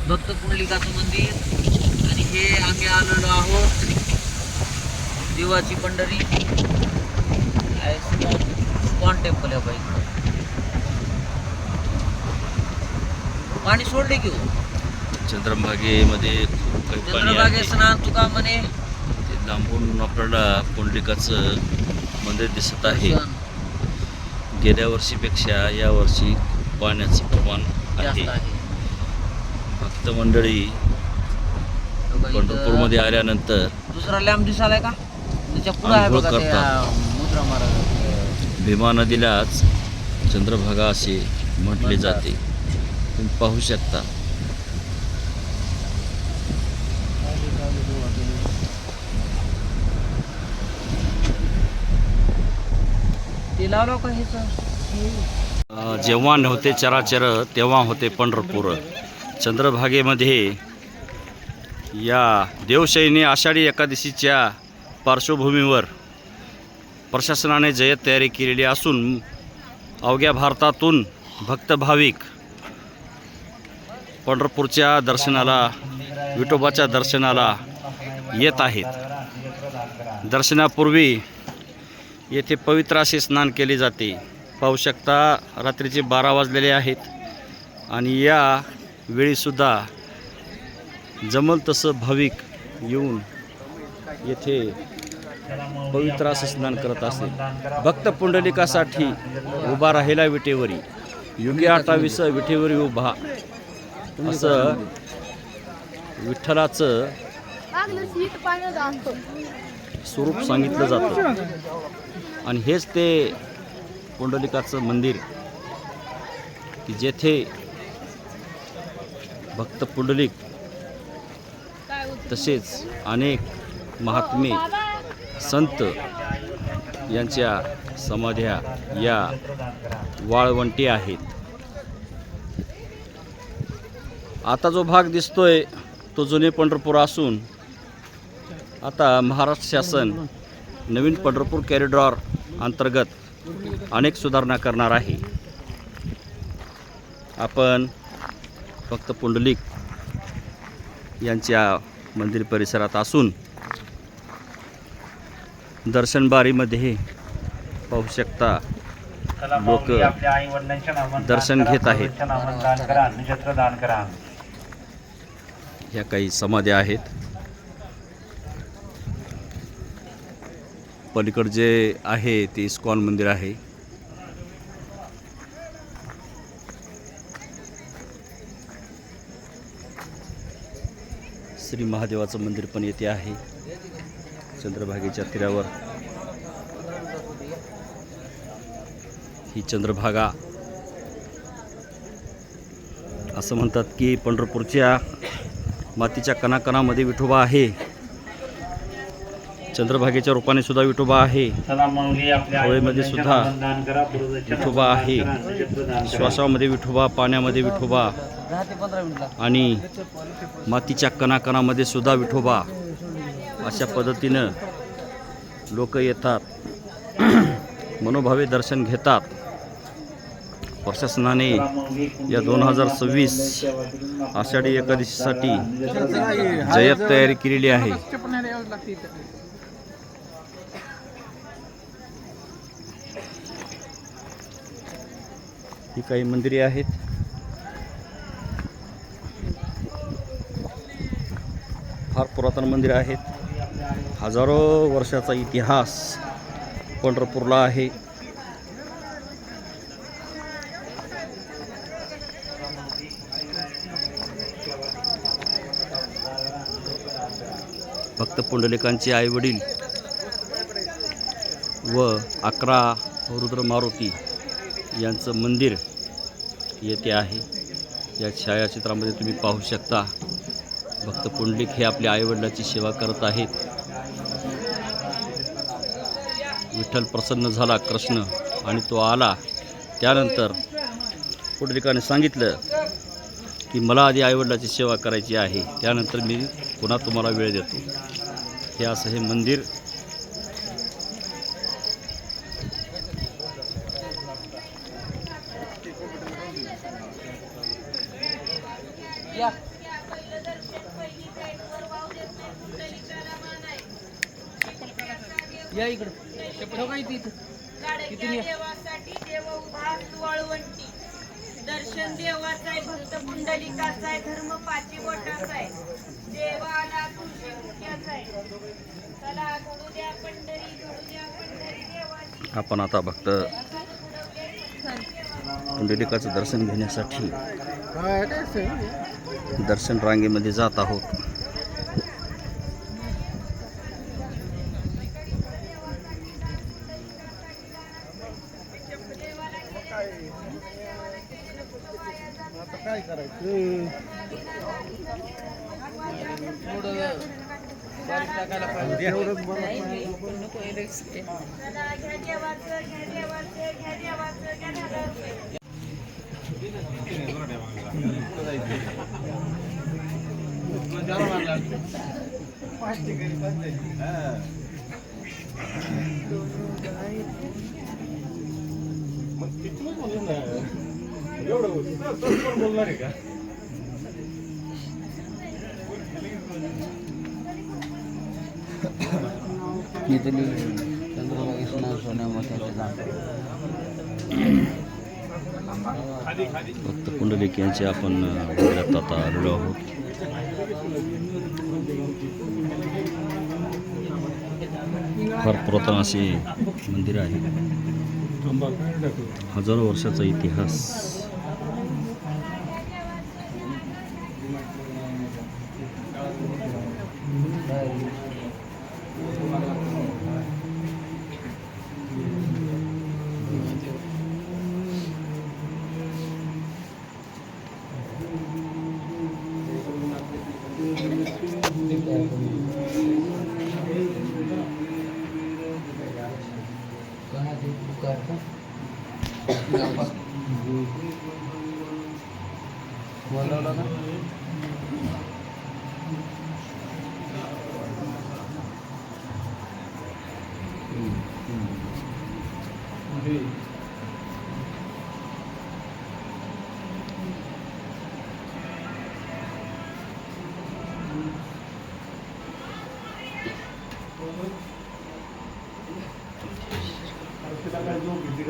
भक्त पुंडलिकाचं मंदिर. आणि हे आम्ही आलेलो आहोत देवाची पंढरी स्कॉन टेम्पल आहे बाई. पाणी सोडले की चंद्रभागेमध्ये खूप काही पाणी चंद्रभागे आहे. स्नान तुका म्हणे. ते लांबून आपल्याला पुंडलिकाचं मंदिर दिसत आहे. गेल्या वर्षीपेक्षा यावर्षी पाण्याचं प्रमाण आहे. भक्त मंडळी पंढरपूरमध्ये आल्यानंतर दुसरा लॅम्प दिसालाय का त्याच्या पुढे आहे बघा ते मुद्रा महाराज. भीमा नदीलाच चंद्रभागा असे म्हटले जाते. तुम्ही पाहू शकता. ते लावलं का हेच. जेव्हा नव्हते चराचर तेव्हा होते पंढरपूर. चंद्रभागेमध्ये या देवशयनी आषाढी एकादशीच्या पार्श्वभूमीवर प्रशासनाने जय्यत तयारी केलेली असून अवघ्या भारतातून भक्त भाविक पंढरपूरच्या दर्शनाला, विठोबाच्या दर्शनाला येत आहेत. दर्शनापूर्वी येथे पवित्र असे स्नान केले जाते. पाहू शकता रात्रीचे 12 वाजलेले आहेत आणि या वेळीसुद्धा जमल तसं भाविक येऊन येथे पवित्र असं स्नान करत असे. भक्त पुंडलिकासाठी उभा राहिला विटेवरी, युगे 28 विटेवरी उभा, असं विठ्ठलाचं स्वरूप सांगितलं जातं. आणि हेच ते पुंडलिकाचं मंदिर की जेथे भक्त पुंडलिक तसेच अनेक महात्मे संत यांच्या समाध्या या वाळवंटी आहेत. आता जो भाग दिसतोय तो जुने पंढरपूर असून आता महाराष्ट्र शासन नवीन पंढरपूर कॉरिडॉर अंतर्गत अनेक सुधारणा करणार आहे. आपण फक्त पुंडलिक यांच्या मंदिर परिसरात असून दर्शनबारीमध्ये पाहू शकता लोक दर्शन घेत आहेत. ह्या काही समाध्या आहेत. पलीकड जे आहे ते इस्कॉन मंदिर आहे. श्री महादेवाचं मंदिर पण येथे आहे चंद्रभागेच्या तीरावर. ही चंद्रभागा असं म्हणतात की पंढरपूरच्या मातीच्या कणाकणामध्ये विठोबा आहे. चंद्रभागेच्या रूपाने सुद्धा विठोबा आहे. हवेमध्ये सुद्धा विठोबा आहे. श्वासामध्ये विठोबा, पाण्यामध्ये विठोबा आणि मातीच्या कणाकणामध्ये सुद्धा विठोबा. अशा पद्धतीनं लोक येतात, मनोभावे दर्शन घेतात. प्रशासनाने या 2026 आषाढी एकादशीसाठी जय्यत तयारी केलेली आहे. ही काही मंदिरे आहेत. फार पुरातन मंदिरे आहेत. हजारो वर्षाचा इतिहास पंढरपूरला आहे. भक्त पुंडलिकांचे आईवडील व 11 रुद्र मारुती यांचं मंदिर येथे आहे. या छायाचित्रामध्ये तुम्ही पाहू शकता भक्त पुंडलिक हे आपल्या आईवडिलाची सेवा करत आहेत. विठ्ठल प्रसन्न झाला कृष्ण आणि तो आला. त्यानंतर पुंडलिकाने सांगितलं की मला आधी आईवडिलाची सेवा करायची आहे, त्यानंतर मी पुन्हा तुम्हाला वेळ देतो. हे असं हे मंदिर या इकडं देवासाठी देव उभा वाळवंटी दर्शन देवाचा आहे, भक्त पुंडलिकाचा आहे, धर्म पाची बोटाचा आहे, देवाला तुळशी मुक्याचा आहे. चला घडू द्या पंढरी, घडू द्या पंढरी देवाची. आपण आता भक्त पुंडलिकाचं दर्शन घेण्यासाठी दर्शन रांगेमध्ये जात आहोत. काय करायचं थोडं बारीक टाकायला पाहिजे. एवढंच बरं चला घ्या देवाचं, घ्या देवाचं, घ्या देवाचं, घ्या 1000 रुपये. बोलणार आहे का भक्त पुंडलिक यांचे आपण मंदिरात आता आलेलो आहोत. फार पुरातन असे मंदिर आहे, हजारो वर्षाचा इतिहास.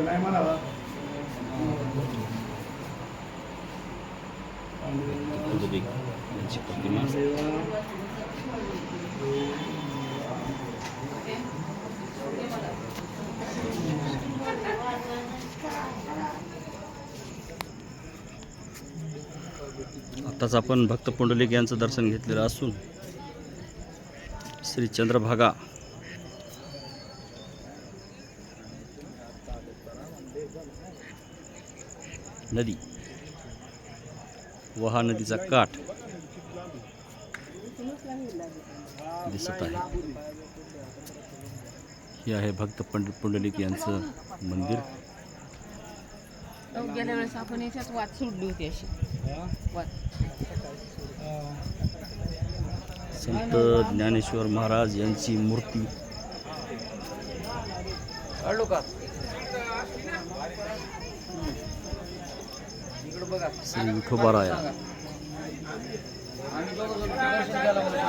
नाही म्हणाला पुंडलिक यांची प्रतिमा आताच आपण भक्त पुंडलिक यांचं दर्शन घेतलेलं असून श्री चंद्रभागा नदी वहा नदीचा काठ दिसत आहे. हे आहे भक्त पुंडलिक यांचं मंदिर. गेल्या वेळेस आपण याच्यात वाद सोडली होती अशी वाद. संत ज्ञानेश्वर महाराज यांची मूर्ती काढलो का इकडं बघा. श्री विठोबाराया आम्ही दोघं जण दर्शन घ्यायला म्हणून.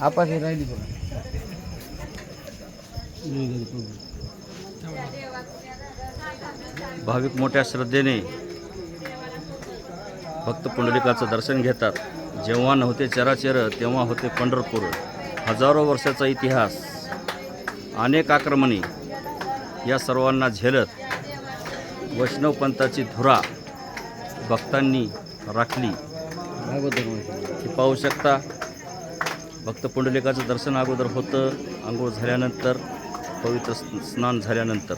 आपाशी राहिली भाविक मोठ्या श्रद्धेने भक्त पुंडलिकाचं दर्शन घेतात. जेव्हा नव्हते चराचर तेव्हा होते पंढरपूर. हजारो वर्षाचा इतिहास, अनेक आक्रमणे या सर्वांना झेलत वैष्णव पंथाची धुरा भक्तांनी राखली. हे पाहू शकता. भक्त पुंडलिकाचं दर्शन अगोदर होतं, आंघोळ झाल्यानंतर, पवित्र स्नान झाल्यानंतर.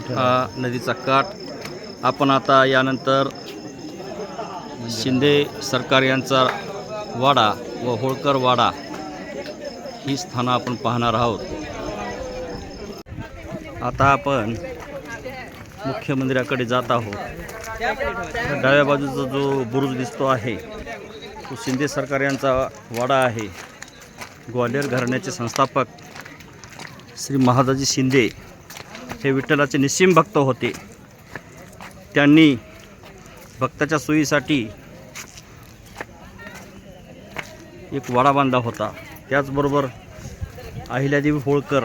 हा नदीचा काठ. आपण आता यानंतर शिंदे सरकार यांचा वाडा व होळकर वाडा ही स्थानं आपण पाहणार आहोत. आता आपण मुख्य मंदिराकडे जात आहोत. तर डाव्या बाजूचा जो बुरुज दिसतो आहे तो शिंदे सरकार यांचा वाडा आहे. ग्वाल्हेर घराण्याचे संस्थापक श्री महादाजी शिंदे हे विठ्ठलाचे निस्सीम भक्त होते. त्यांनी भक्ताच्या सोयीसाठी एक वाडा बांधला होता. त्याचबरोबर अहिल्यादेवी होळकर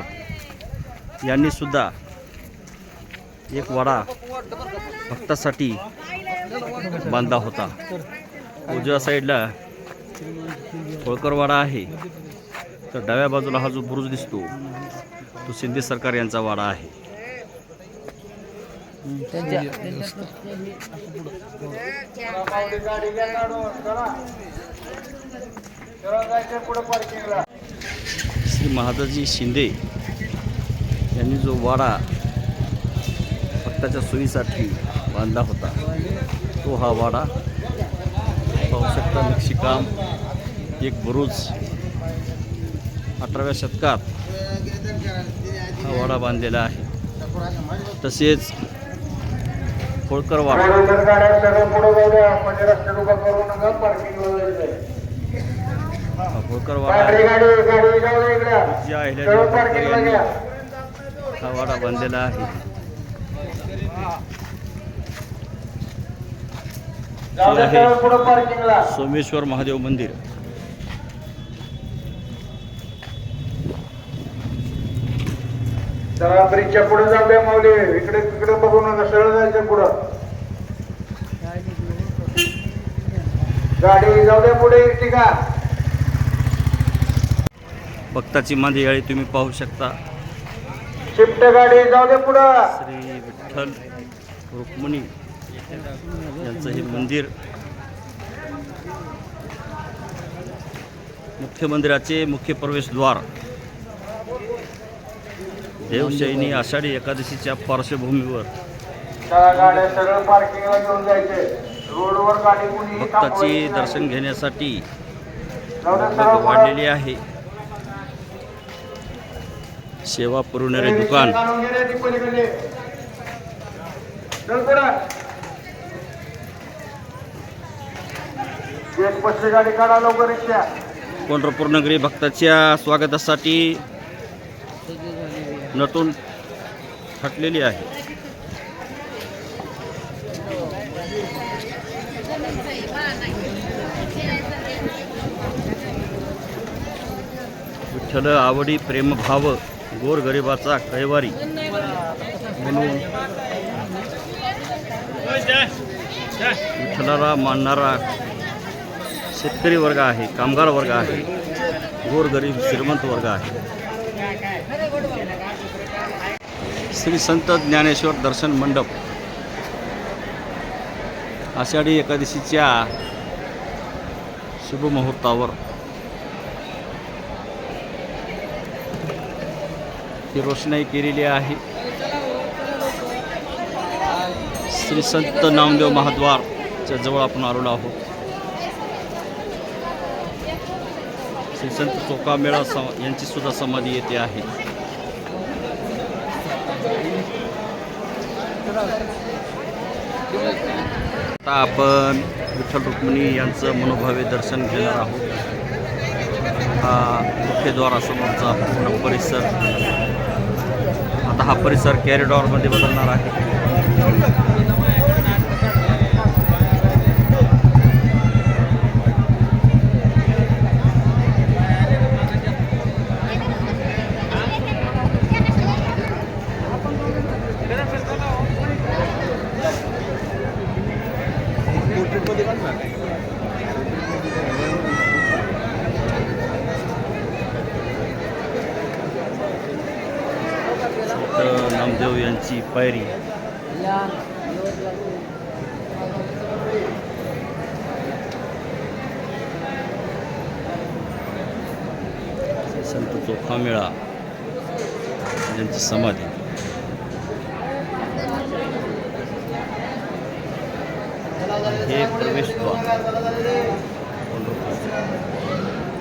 यांनी सुद्धा एक वाडा भक्तासाठी बांधला होता. उजव्या साईडला होळकर वाडा आहे, तर डाव्या बाजूला हा जो बुरुज दिसतो तो शिंदे सरकार यांचा वाडा आहे. श्री महादाजी शिंदे यांनी जो वाडा भक्ताच्या सोयीसाठी बांधला होता तो हा वाडा पाहू शकता. नक्षीकाम, एक बुरुज, 18व्या शतकात हा वाडा बांधलेला आहे. तसेच होळकर वाडा होळकर वाडा जी अहिल्यादेवी होळकर यांनी हा वाडा बांधलेला आहे. हे आहे सोमेश्वर महादेव मंदिर. जरा ब्रिजच्या पुढे जाऊ द्या माऊली, इकडे तिकडे बघू नका, सरळ जायचं पुढं. गाडी जाऊ द्या पुढे इर्टिगा. भक्ताची मांदियाळी तुम्ही पाहू शकता. शिफ्ट गाडी जाऊ द्या पुढं. श्री विठ्ठल रुक्मिणी यांचं हे मंदिर. मुख्य मंदिराचे मुख्य प्रवेशद्वार देवशयनी आषाढी एकादशीच्या पार्श्वभूमीवर गाड्या सरळ पार्किंगला घेऊन जायचे. रोडवर गाडी कुणी भक्ताची दर्शन घेण्यासाठी गर्दी वाढलेली आहे. सेवा पुरवणारे दुकान, गाडी काढा लवकर रिक्षा. पंढरपूर नगरी भक्ताच्या स्वागतासाठी नटून थटलेली आहे. विठ्ठल आवडी प्रेमभाव गोरगरिबाचा कैवारी म्हणून विठ्ठलाला मानणारा शेतकरी वर्ग आहे, कामगार वर्ग आहे, गोरगरीब श्रीमंत वर्ग आहे. श्री संत ज्ञानेश्वर दर्शन मंडप आषाढी एकादशीच्या शुभमुहूर्तावर ही रोषणाई केलेली आहे. श्री संत नामदेव महाद्वारच्या जवळ आपण आलेलो आहोत. श्री संत चोकामेळा यांची सुद्धा समाधी येथे आहे. आता आपण विठ्ठल रुक्मिणी यांचं मनोभावे दर्शन घेणार आहोत. हा मुख्यद्वारासमोरचा पूर्ण परिसर. आता हा परिसर कॅरिडॉरमध्ये बदलणार आहे. नामदेव यांची पायरी. संत चोखामेळा यांची समाधी. हे प्रवेशद्वार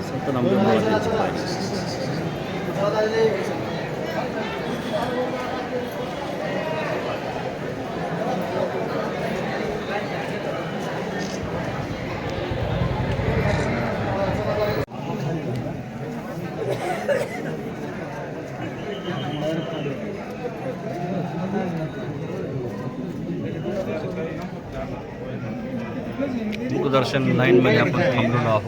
संत नामदेव महाराज यांची पायरी. मुखदर्शन लाईनमध्ये आपण थांबलेलो आहोत.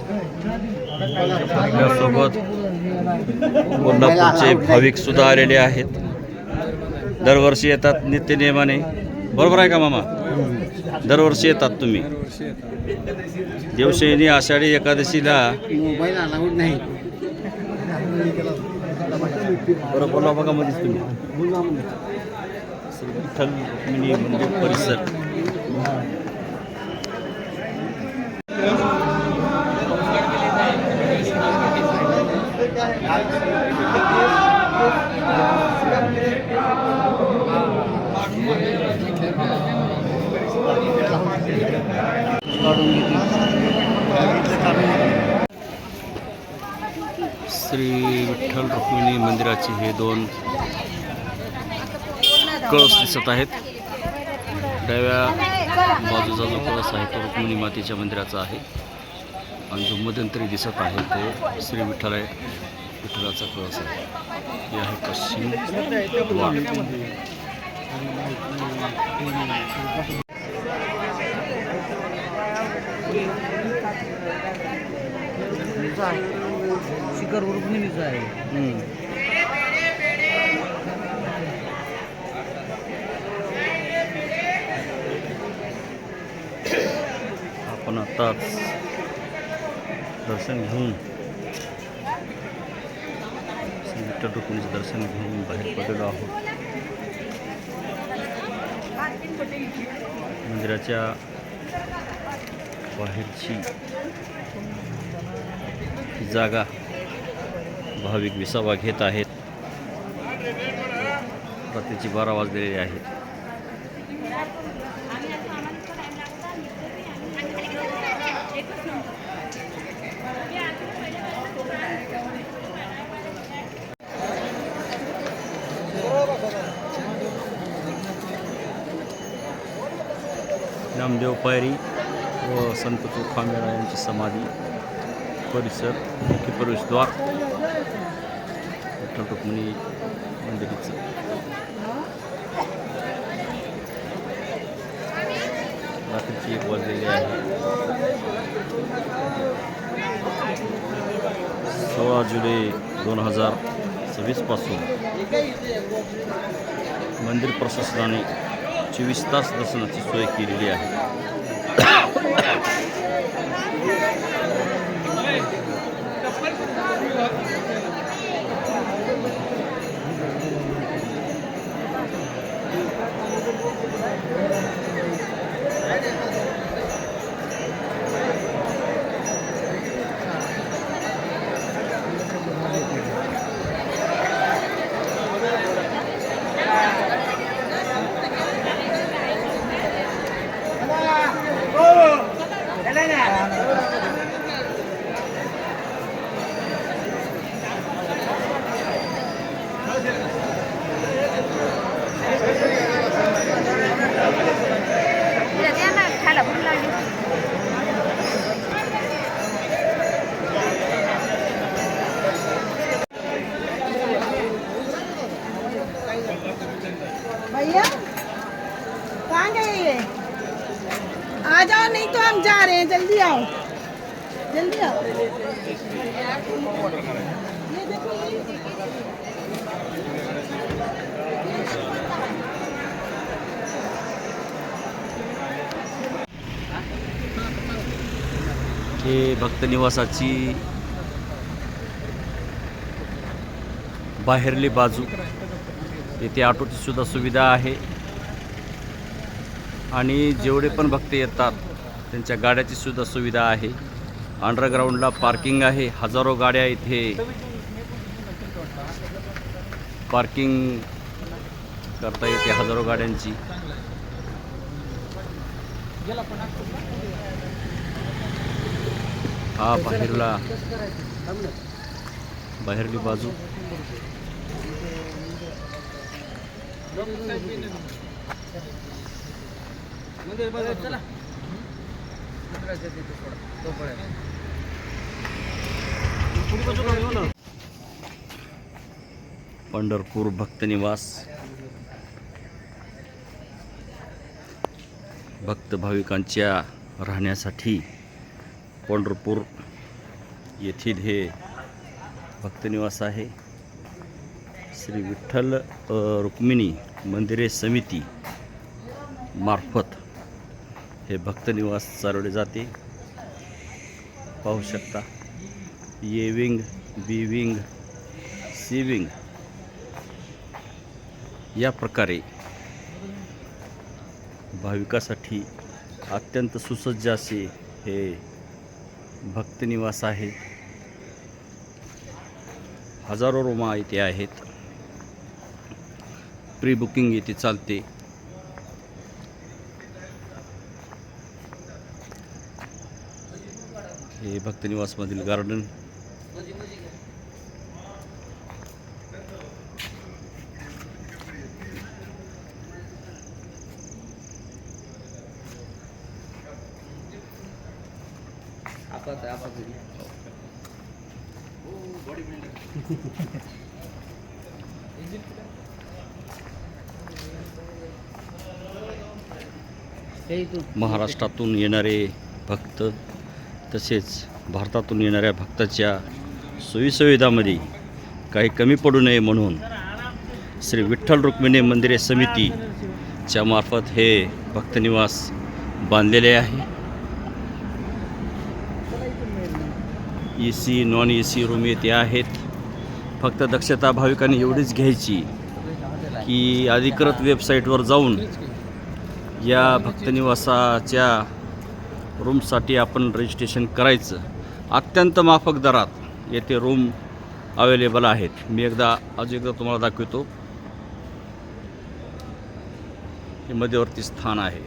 आपल्यासोबत कोल्हापूरचे भाविक सुद्धा आलेले आहेत. दरवर्षी येतात नित्यनियमाने. बरोबर आहे का मामा? दरवर्षी येतात तुम्ही. देवशयनी आषाढी एकादशीला बरं बोला बघा मध्येच तुम्ही. श्री विठ्ठल रुक्मिणी मंदिर परिसर. श्री विठ्ठल रुक्मिणी मंदिराचे हे 2 कळस दिसत आहेत. डाव्या बाजूचा जो कळस आहे तो रुक्मिणी मातेच्या मंदिराचा आहे आणि जो मध्यंतरी दिसत आहे तो श्री विठ्ठलाचा कळस आहे. हे आहे पश्चिम द्वार. शिखर रुक्मिणीचं आहे. आपण आत्ताच दर्शन घेऊन श्री विठ्ठल रुक्मिणीचं दर्शन घेऊन बाहेर पडलेलो आहोत. मंदिराच्या बाहेरची जागा भाविक विसावा घेत आहेत. रात्रीची 12 वाजलेले आहेत. नामदेव पायरी व संत तुकाराम यांची समाधी परिसर. मुख्य प्रवेशद्वार विठ्ठल रुक्मिणी मंदिराचं. रात्रीची 1 वाजलेली आहे. 16 जुलै 2026 पासून मंदिर प्रशासनाने 24 तास दर्शनाची सोय केलेली आहे. भैया कहाँ गए ये? आ जाओ नहीं तो हम जा रहे हैं. जल्दी आओ, जल्दी आओ. ये देखो हे भक्त निवासाची बाहेरली बाजू. येथे ऑटोची सुद्धा सुविधा आहे आणि जेवढे पण भक्त येतात त्यांच्या गाड्याची सुद्धा सुविधा आहे. अंडरग्राऊंडला पार्किंग आहे. हजारो गाड्या इथे पार्किंग करता येते. हजारो गाड्यांची. हा बाहेरली बाजू. पंढरपूर भक्त निवास. भक्त भाविकांच्या राहण्यासाठी पंढरपूर येथील हे भक्तनिवास आहे. श्री विठ्ठल रुक्मिणी मंदिरे समिती मार्फत हे भक्तनिवास चालवले जाते. पाहू शकता A wing, B wing, C wing या प्रकारे भाविकासाठी अत्यंत सुसज्ज असे हे भक्तनिवास आहे. हजारो रूमा इथे आहेत. प्री बुकिंग इथे चालते. हे भक्तनिवासमधील गार्डन. महाराष्ट्रातून येणारे भक्त तसेच भारतातून येणाऱ्या भक्ताच्या सोयीसुविधांमध्ये काही कमी पडू नये म्हणून श्री विठ्ठल रुक्मिणी मंदिरे समितीच्या मार्फत हे भक्तनिवास बांधलेले आहे. AC नॉन AC रूम येथे आहेत. फक्त दक्षता भाविकांनी एवढीच घ्यायची की अधिकृत वेबसाईटवर जाऊन या भक्तनिवासाच्या रूमसाठी आपण रजिस्ट्रेशन करायचं. अत्यंत माफक दरात येथे रूम अवेलेबल आहेत. मी अजून एकदा तुम्हाला दाखवतो. हे मध्यवर्ती स्थान आहे.